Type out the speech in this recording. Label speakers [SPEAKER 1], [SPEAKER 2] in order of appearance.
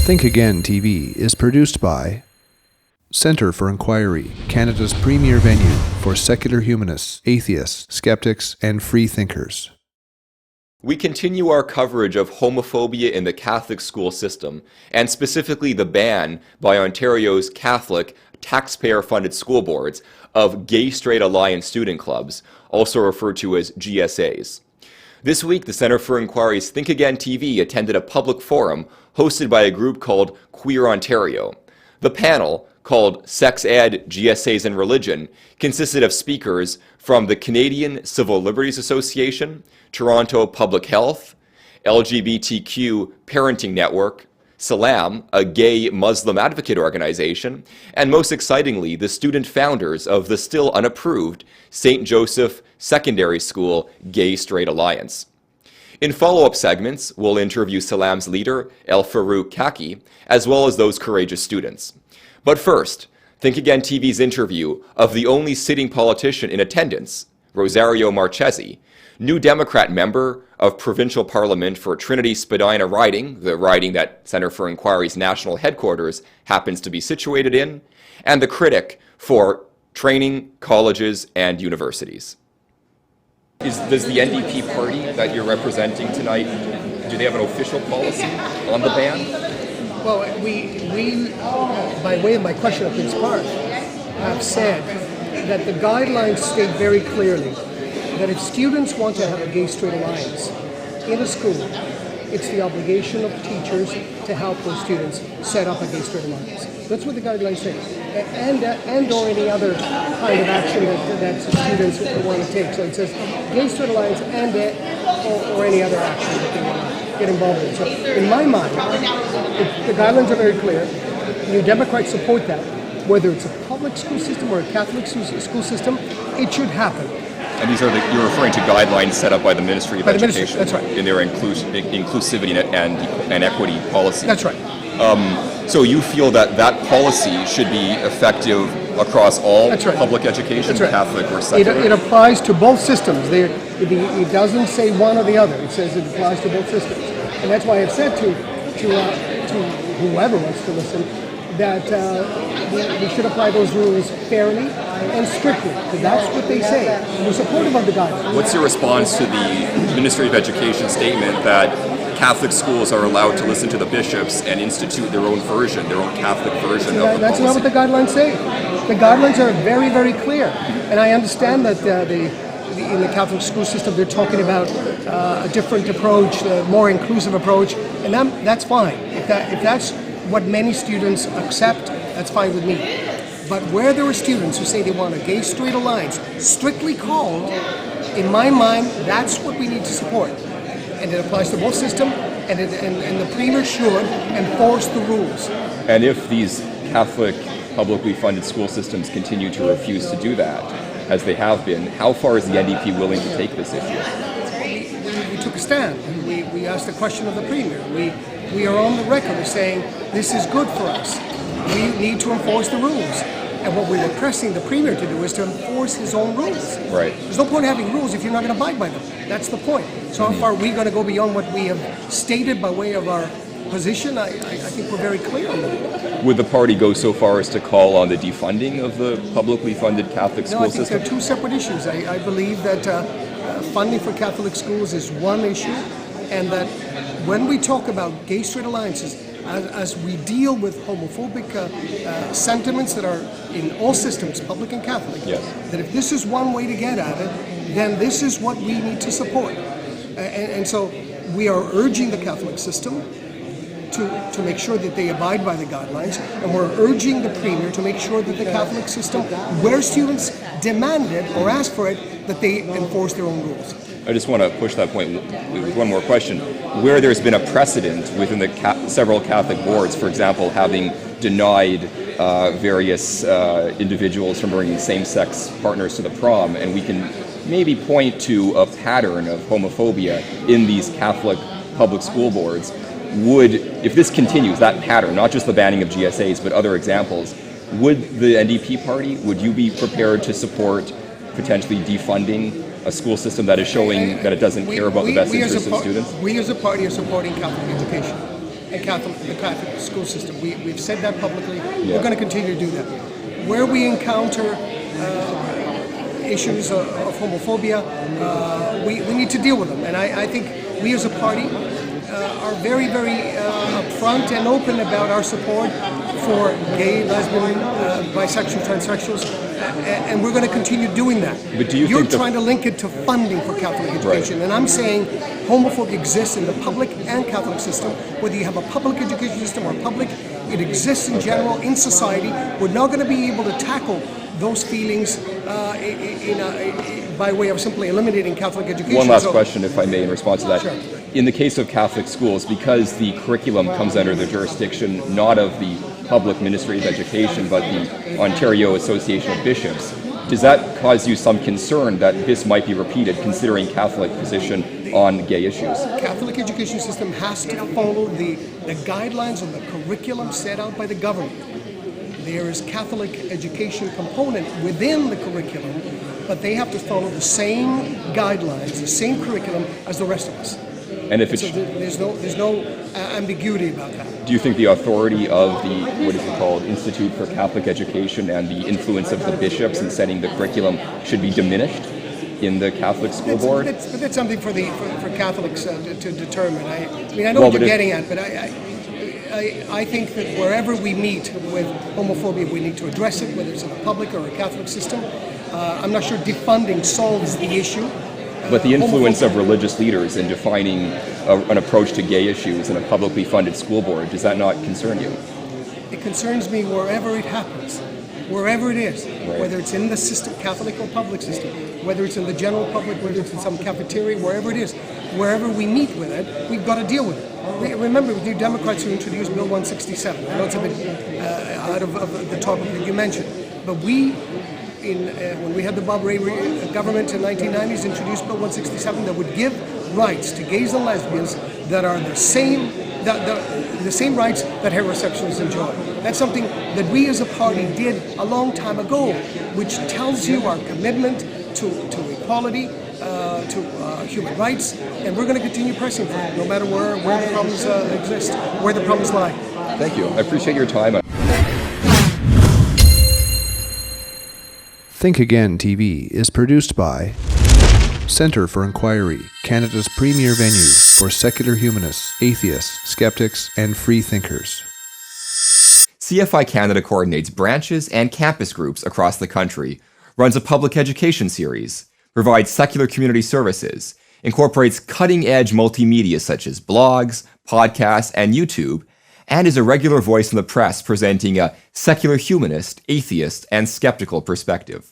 [SPEAKER 1] Think Again TV is produced by Centre for Inquiry, Canada's premier venue for secular humanists, atheists, skeptics, and free thinkers.
[SPEAKER 2] We continue our coverage of homophobia in the Catholic school system, and specifically the ban by Ontario's Catholic, taxpayer-funded school boards of gay-straight alliance student clubs, also referred to as GSAs. This week, the Centre for Inquiry's Think Again TV attended a public forum hosted by a group called Queer Ontario. The panel, called Sex Ed, GSAs and Religion, consisted of speakers from the Canadian Civil Liberties Association, Toronto Public Health, LGBTQ Parenting Network, Salaam, a gay Muslim advocate organization, and most excitingly, the student founders of the still unapproved St. Joseph Secondary School Gay-Straight Alliance. In follow-up segments, we'll interview Salaam's leader, Farouk Khaki, as well as those courageous students. But first, Think Again TV's interview of the only sitting politician in attendance, Rosario Marchese, new Democrat member of Provincial Parliament for Trinity Spadina riding, the riding that Centre for Inquiry's national headquarters happens to be situated in, and the critic for training, colleges, and universities. Does the NDP party that you're representing tonight, do they have an official policy on the ban?
[SPEAKER 3] Well, we by way of my question of Prince Park, have said that the guidelines state very clearly that if students want to have a gay-straight alliance in a school, it's the obligation of teachers to help those students set up a gay-straight alliance. That's what the guidelines say. And or any other kind of action that students want to take. So it says gay-straight alliance and or any other action that they want to get involved in. So in my mind, the guidelines are very clear. New Democrats support that. Whether it's a public school system or a Catholic school system, it should happen.
[SPEAKER 2] And these are you're referring to guidelines set up by the Ministry of Education.
[SPEAKER 3] That's right.
[SPEAKER 2] In their inclusivity and equity policy.
[SPEAKER 3] That's right.
[SPEAKER 2] So you feel that that policy should be effective across all public education, Catholic or secular?
[SPEAKER 3] It applies to both systems. It doesn't say one or the other. It says it applies to both systems. And that's why I've said to whoever wants to listen that we should apply those rules fairly and strictly, because that's what they say. We're supportive of the guidelines.
[SPEAKER 2] What's your response to the Ministry of Education statement that Catholic schools are allowed to listen to the bishops and institute their own version, their own Catholic version of the policy?
[SPEAKER 3] That's not what the guidelines say. The guidelines are very, very clear. And I understand that in the Catholic school system they're talking about a different approach, a more inclusive approach, and that's fine. If that's what many students accept, that's fine with me. But where there are students who say they want a gay-straight alliance, strictly called, in my mind, that's what we need to support. And it applies to both systems, and the Premier should enforce the rules.
[SPEAKER 2] And if these Catholic publicly funded school systems continue to refuse to do that, as they have been, how far is the NDP willing to take this issue?
[SPEAKER 3] We took a stand. We asked the question of the Premier. We are on the record as saying this is good for us. We need to enforce the rules. And what we were pressing the Premier to do is to enforce his own rules.
[SPEAKER 2] Right.
[SPEAKER 3] There's no point in having rules if you're not going to abide by them. That's the point. So how far are we going to go beyond what we have stated by way of our position? I think we're very clear on that.
[SPEAKER 2] Would the party go so far as to call on the defunding of the publicly funded Catholic school system?
[SPEAKER 3] No, I think they're two separate issues. I believe that funding for Catholic schools is one issue, and that when we talk about gay-straight alliances, as we deal with homophobic sentiments that are in all systems, public and Catholic, that if this is one way to get at it, then this is what we need to support. And so we are urging the Catholic system to make sure that they abide by the guidelines, and we're urging the Premier to make sure that the Catholic system, where students demand it or ask for it, that they enforce their own rules.
[SPEAKER 2] I just want to push that point with one more question. Where there's been a precedent within the several Catholic boards, for example, having denied various individuals from bringing same-sex partners to the prom, and we can maybe point to a pattern of homophobia in these Catholic public school boards, if this continues, that pattern, not just the banning of GSAs, but other examples, would the NDP party, would you be prepared to support potentially defunding a school system that is showing that it doesn't care about the best interests of students?
[SPEAKER 3] We as a party are supporting Catholic education. and the Catholic school system. We've said that publicly. We're going to continue to do that. Where we encounter issues of homophobia, we need to deal with them. And I think we as a party are very, very upfront and open about our support for gay, lesbian, bisexual, transsexuals, and we're going to continue doing that.
[SPEAKER 2] But
[SPEAKER 3] You're trying to link it to funding for Catholic education, and I'm saying homophobia exists in the public and Catholic system. Whether you have a public education system or public, it exists in general in society. We're not going to be able to tackle those feelings by way of simply eliminating Catholic education.
[SPEAKER 2] One last question, if I may, in response to that.
[SPEAKER 3] Sure.
[SPEAKER 2] In the case of Catholic schools, because the curriculum comes under the jurisdiction not of the Public Ministry of Education, but the Ontario Association of Bishops, does that cause you some concern that this might be repeated, considering Catholic position on gay issues?
[SPEAKER 3] Catholic education system has to follow the guidelines of the curriculum set out by the government. There is Catholic education component within the curriculum, but they have to follow the same guidelines, the same curriculum as the rest of us.
[SPEAKER 2] And if it's,
[SPEAKER 3] so there's no ambiguity about that.
[SPEAKER 2] Do you think the authority of the, what is it called, Institute for Catholic Education and the influence of the bishops in setting the curriculum should be diminished in the Catholic school board?
[SPEAKER 3] But that's something for Catholics to determine. I know what you're getting at, but I think that wherever we meet with homophobia, we need to address it, whether it's in a public or a Catholic system. I'm not sure defunding solves the issue.
[SPEAKER 2] But the influence of religious leaders in defining an approach to gay issues in a publicly funded school board, does that not concern you?
[SPEAKER 3] It concerns me wherever it happens, wherever it is,
[SPEAKER 2] right.
[SPEAKER 3] Whether it's in the system, Catholic or public system, whether it's in the general public, whether it's in some cafeteria, wherever it is, wherever we meet with it, we've got to deal with it. Remember, it was New Democrats who introduced Bill 167. I know it's a bit out of the topic that you mentioned, but when we had the Bob Rae government in the 1990s, introduced Bill 167 that would give rights to gays and lesbians that are the same rights that heterosexuals enjoy. That's something that we as a party did a long time ago, which tells you our commitment to equality, to human rights, and we're going to continue pressing for it, no matter where the problems exist, where the problems lie.
[SPEAKER 2] Thank you. I appreciate your time.
[SPEAKER 1] Think Again TV is produced by Centre for Inquiry, Canada's premier venue for secular humanists, atheists, skeptics, and free thinkers.
[SPEAKER 2] CFI Canada coordinates branches and campus groups across the country, runs a public education series, provides secular community services, incorporates cutting-edge multimedia such as blogs, podcasts, and YouTube, and is a regular voice in the press presenting a secular humanist, atheist, and skeptical perspective.